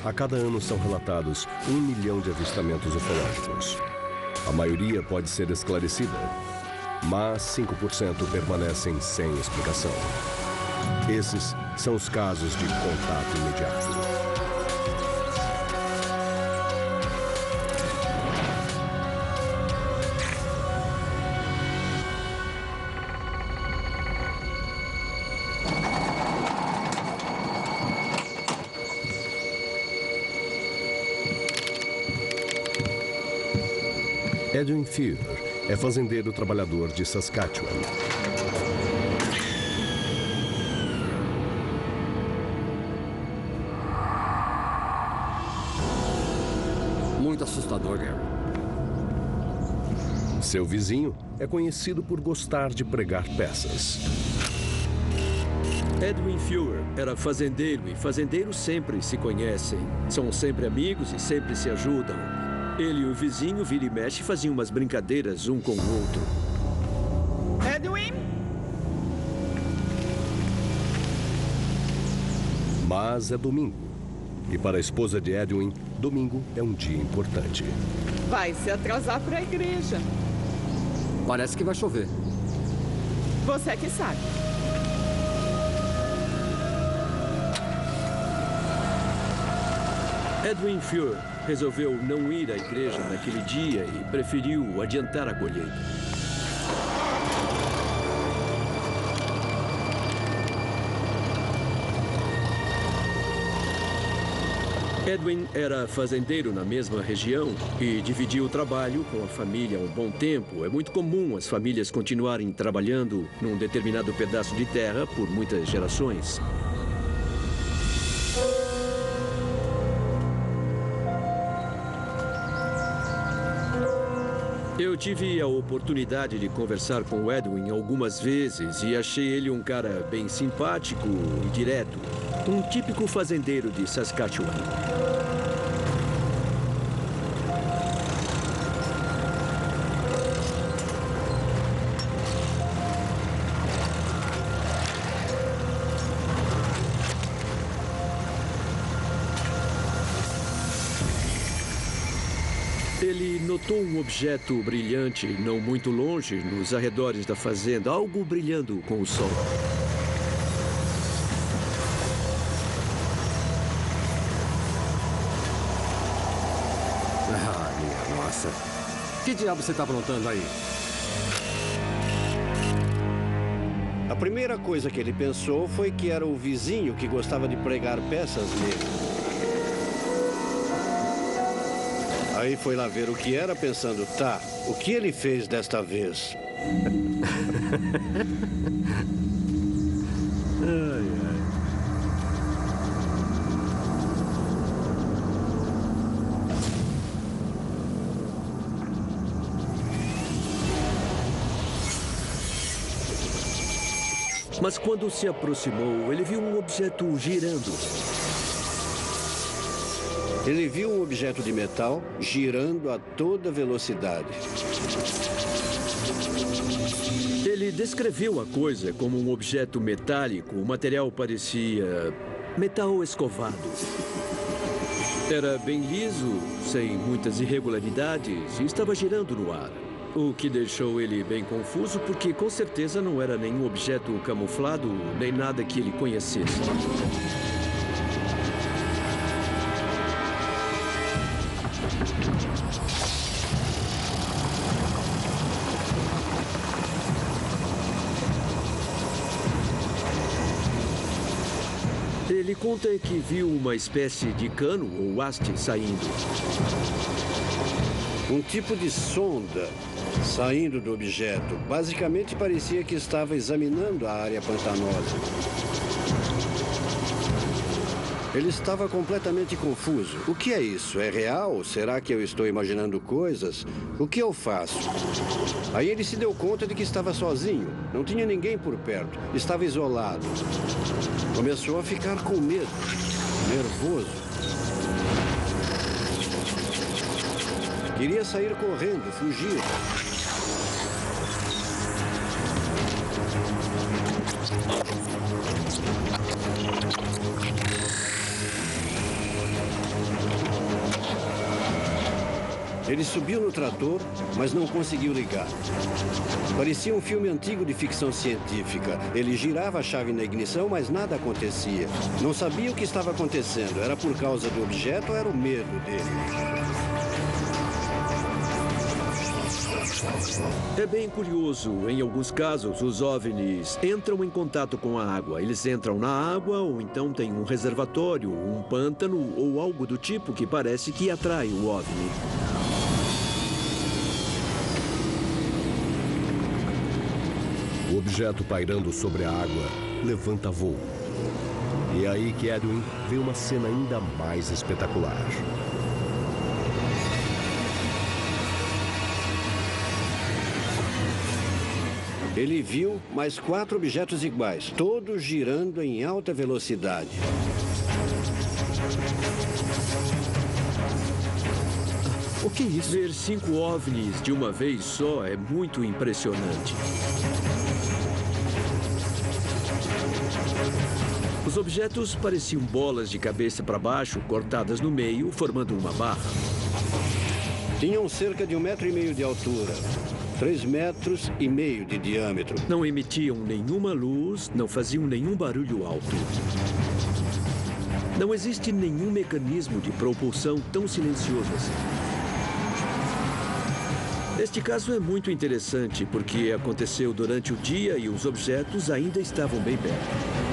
a cada ano são relatados 1 milhão de avistamentos ufológicos. A maioria pode ser esclarecida, mas 5% permanecem sem explicação. Esses são os casos de contato imediato. Edwin Fear é fazendeiro trabalhador de Saskatchewan. Muito assustador, Gary. Seu vizinho é conhecido por gostar de pregar peças. Edwin Fear era fazendeiro e fazendeiros sempre se conhecem. São sempre amigos e sempre se ajudam. Ele e o vizinho, vira e mexe, faziam umas brincadeiras um com o outro. Edwin? Mas é domingo. E para a esposa de Edwin, domingo é um dia importante. Vai se atrasar para a igreja. Parece que vai chover. Você é que sabe. Edwin Fear resolveu não ir à igreja naquele dia e preferiu adiantar a colheita. Edwin era fazendeiro na mesma região e dividia o trabalho com a família há um bom tempo. É muito comum as famílias continuarem trabalhando num determinado pedaço de terra por muitas gerações. Eu tive a oportunidade de conversar com o Edwin algumas vezes e achei ele um cara bem simpático e direto. Um típico fazendeiro de Saskatchewan. Ele notou um objeto brilhante não muito longe, nos arredores da fazenda, algo brilhando com o sol. Ah, minha nossa. Que diabo você está aprontando aí? A primeira coisa que ele pensou foi que era o vizinho que gostava de pregar peças nele. Aí foi lá ver o que era, pensando, tá, o que ele fez desta vez? Mas quando se aproximou, ele viu um objeto girando. Ele viu um objeto de metal girando a toda velocidade. Ele descreveu a coisa como um objeto metálico. O material parecia metal escovado. Era bem liso, sem muitas irregularidades, e estava girando no ar. O que deixou ele bem confuso, porque com certeza não era nenhum objeto camuflado, nem nada que ele conhecesse. Ele conta que viu uma espécie de cano ou haste saindo. Um tipo de sonda saindo do objeto. Basicamente parecia que estava examinando a área pantanosa. Ele estava completamente confuso. O que é isso? É real? Será que eu estou imaginando coisas? O que eu faço? Aí ele se deu conta de que estava sozinho. Não tinha ninguém por perto. Estava isolado. Começou a ficar com medo, nervoso. Queria sair correndo, fugir. Ele subiu no trator, mas não conseguiu ligar. Parecia um filme antigo de ficção científica. Ele girava a chave na ignição, mas nada acontecia. Não sabia o que estava acontecendo. Era por causa do objeto ou era o medo dele? É bem curioso. Em alguns casos, os OVNIs entram em contato com a água. Eles entram na água ou então tem um reservatório, um pântano ou algo do tipo que parece que atrai o OVNI. O objeto pairando sobre a água levanta voo. E é aí que Edwin vê uma cena ainda mais espetacular. Ele viu mais 4 objetos iguais, todos girando em alta velocidade. O que é isso? Ver 5 OVNIs de uma vez só é muito impressionante. Os objetos pareciam bolas de cabeça para baixo, cortadas no meio, formando uma barra. Tinham cerca de 1,5 metros de altura. 3,5 metros de diâmetro. Não emitiam nenhuma luz, não faziam nenhum barulho alto. Não existe nenhum mecanismo de propulsão tão silencioso assim. Este caso é muito interessante porque aconteceu durante o dia e os objetos ainda estavam bem perto.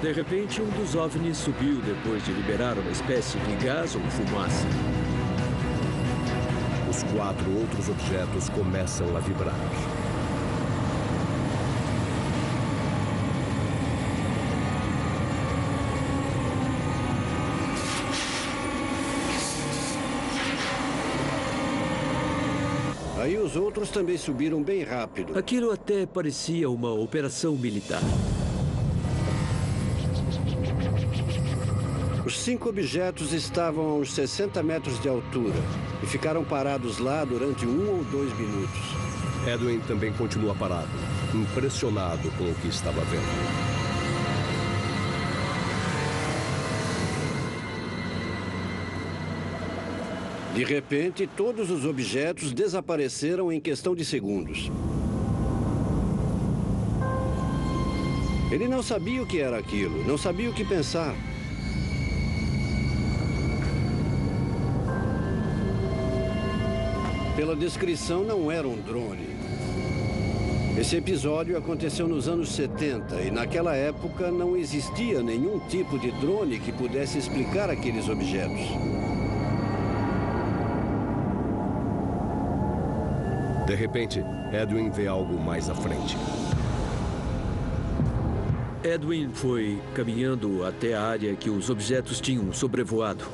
De repente, um dos OVNIs subiu depois de liberar uma espécie de gás ou fumaça. Os 4 outros objetos começam a vibrar. Aí os outros também subiram bem rápido. Aquilo até parecia uma operação militar. Os 5 objetos estavam a uns 60 metros de altura e ficaram parados lá durante 1 ou 2 minutos. Edwin também continua parado, impressionado com o que estava vendo. De repente, todos os objetos desapareceram em questão de segundos. Ele não sabia o que era aquilo, não sabia o que pensar. Pela descrição, não era um drone. Esse episódio aconteceu nos anos 70 e naquela época não existia nenhum tipo de drone que pudesse explicar aqueles objetos. De repente, Edwin vê algo mais à frente. Edwin foi caminhando até a área que os objetos tinham sobrevoado.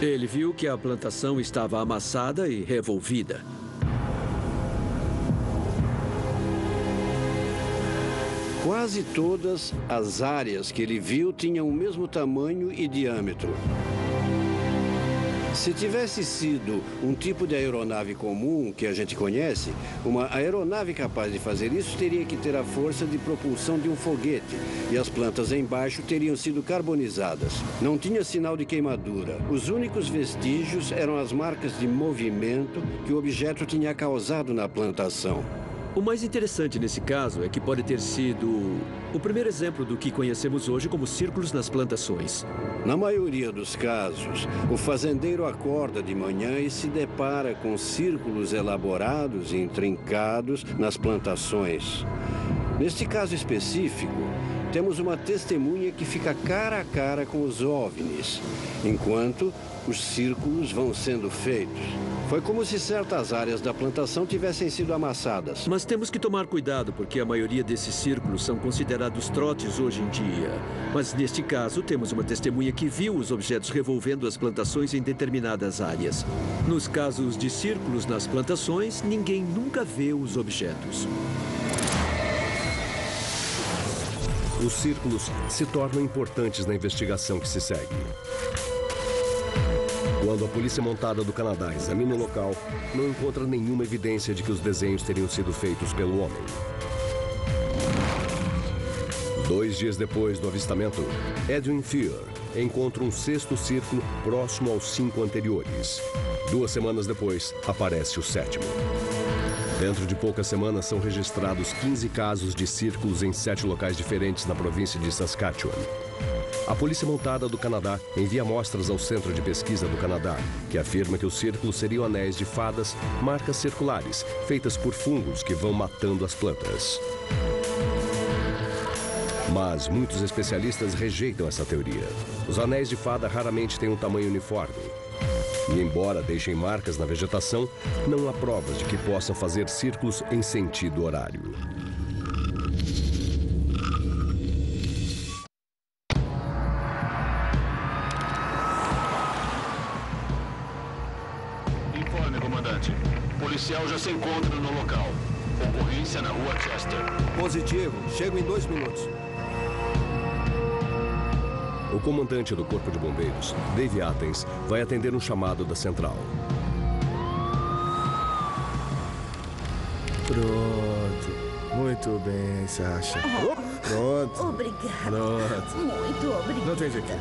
Ele viu que a plantação estava amassada e revolvida. Quase todas as áreas que ele viu tinham o mesmo tamanho e diâmetro. Se tivesse sido um tipo de aeronave comum que a gente conhece, uma aeronave capaz de fazer isso teria que ter a força de propulsão de um foguete e as plantas embaixo teriam sido carbonizadas. Não tinha sinal de queimadura. Os únicos vestígios eram as marcas de movimento que o objeto tinha causado na plantação. O mais interessante nesse caso é que pode ter sido o primeiro exemplo do que conhecemos hoje como círculos nas plantações. Na maioria dos casos, o fazendeiro acorda de manhã e se depara com círculos elaborados e intrincados nas plantações. Neste caso específico, temos uma testemunha que fica cara a cara com os OVNIs, enquanto os círculos vão sendo feitos. Foi como se certas áreas da plantação tivessem sido amassadas. Mas temos que tomar cuidado, porque a maioria desses círculos são considerados trotes hoje em dia. Mas neste caso, temos uma testemunha que viu os objetos revolvendo as plantações em determinadas áreas. Nos casos de círculos nas plantações, ninguém nunca vê os objetos. Os círculos se tornam importantes na investigação que se segue. Quando a polícia montada do Canadá examina o local, não encontra nenhuma evidência de que os desenhos teriam sido feitos pelo homem. 2 dias depois do avistamento, Edwin Fear encontra um 6º círculo próximo aos 5 anteriores. 2 semanas depois, aparece o 7º. Dentro de poucas semanas, são registrados 15 casos de círculos em 7 locais diferentes na província de Saskatchewan. A Polícia Montada do Canadá envia amostras ao Centro de Pesquisa do Canadá, que afirma que os círculos seriam anéis de fadas, marcas circulares, feitas por fungos que vão matando as plantas. Mas muitos especialistas rejeitam essa teoria. Os anéis de fada raramente têm um tamanho uniforme. E embora deixem marcas na vegetação, não há provas de que possam fazer círculos em sentido horário. Informe, comandante. O policial já se encontra no local. Ocorrência na rua Chester. Positivo. Chego em 2 minutos. O comandante do Corpo de Bombeiros, Dave Athens, vai atender um chamado da central. Pronto. Muito bem, Sasha. Pronto. Obrigada. Pronto. Muito obrigada. Não tem de quê.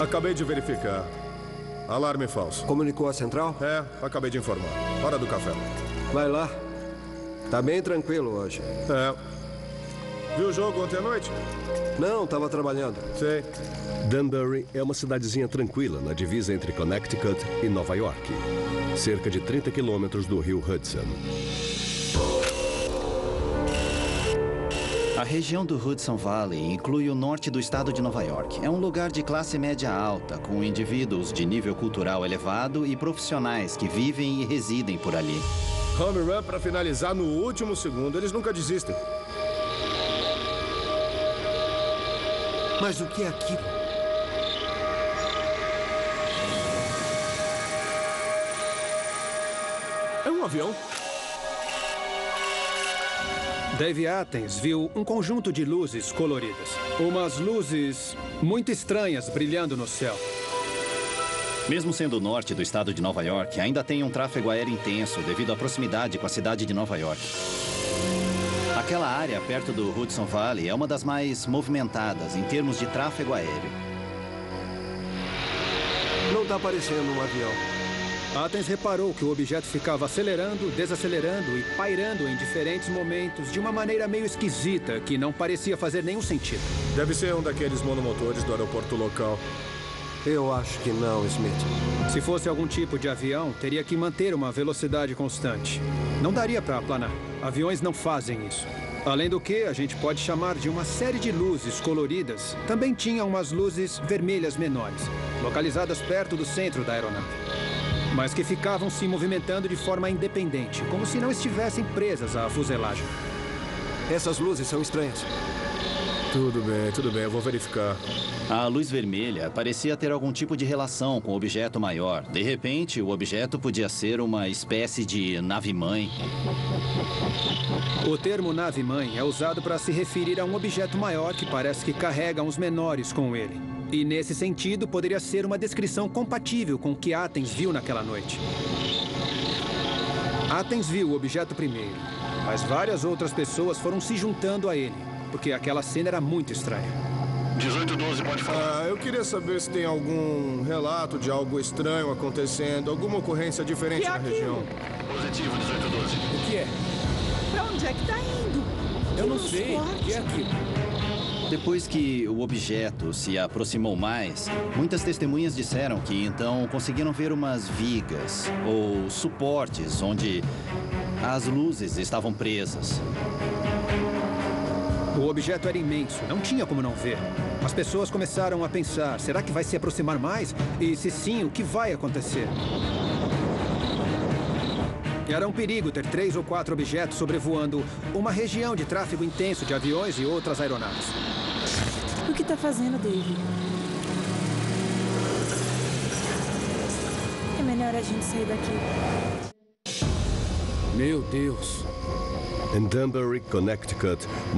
Acabei de verificar. Alarme falso. Comunicou a central? É, acabei de informar. Hora do café. Vai lá. Tá bem tranquilo hoje. É. Viu o jogo ontem à noite? Não, tava trabalhando. Sei. Danbury é uma cidadezinha tranquila na divisa entre Connecticut e Nova York, cerca de 30 quilômetros do rio Hudson. A região do Hudson Valley inclui o norte do estado de Nova York. É um lugar de classe média alta, com indivíduos de nível cultural elevado e profissionais que vivem e residem por ali. Home run para finalizar no último segundo. Eles nunca desistem. Mas o que é aquilo? É um avião. Dave Athens viu um conjunto de luzes coloridas. Umas luzes muito estranhas brilhando no céu. Mesmo sendo o norte do estado de Nova York, ainda tem um tráfego aéreo intenso devido à proximidade com a cidade de Nova York. Aquela área perto do Hudson Valley é uma das mais movimentadas em termos de tráfego aéreo. Não tá parecendo um avião. Athens reparou que o objeto ficava acelerando, desacelerando e pairando em diferentes momentos de uma maneira meio esquisita que não parecia fazer nenhum sentido. Deve ser um daqueles monomotores do aeroporto local. Eu acho que não, Smith. Se fosse algum tipo de avião, teria que manter uma velocidade constante. Não daria para aplanar. Aviões não fazem isso. Além do que, a gente pode chamar de uma série de luzes coloridas. Também tinha umas luzes vermelhas menores, localizadas perto do centro da aeronave, mas que ficavam se movimentando de forma independente, como se não estivessem presas à fuselagem. Essas luzes são estranhas. Tudo bem, eu vou verificar. A luz vermelha parecia ter algum tipo de relação com o objeto maior. De repente, o objeto podia ser uma espécie de nave-mãe. O termo nave-mãe é usado para se referir a um objeto maior que parece que carrega uns menores com ele. E, nesse sentido, poderia ser uma descrição compatível com o que Athens viu naquela noite. Athens viu o objeto primeiro, mas várias outras pessoas foram se juntando a ele, porque aquela cena era muito estranha. 1812, pode falar. Eu queria saber se tem algum relato de algo estranho acontecendo, alguma ocorrência diferente na região. Positivo, 1812. O que é? Pra onde é que tá indo? Eu não sei. O que é aquilo? Depois que o objeto se aproximou mais, muitas testemunhas disseram que então conseguiram ver umas vigas ou suportes onde as luzes estavam presas. O objeto era imenso, não tinha como não ver. As pessoas começaram a pensar, será que vai se aproximar mais? E se sim, o que vai acontecer? Era um perigo ter 3 ou 4 objetos sobrevoando uma região de tráfego intenso de aviões e outras aeronaves. O que tá fazendo, Dave? É melhor a gente sair daqui. Meu Deus. Em Danbury, Connecticut,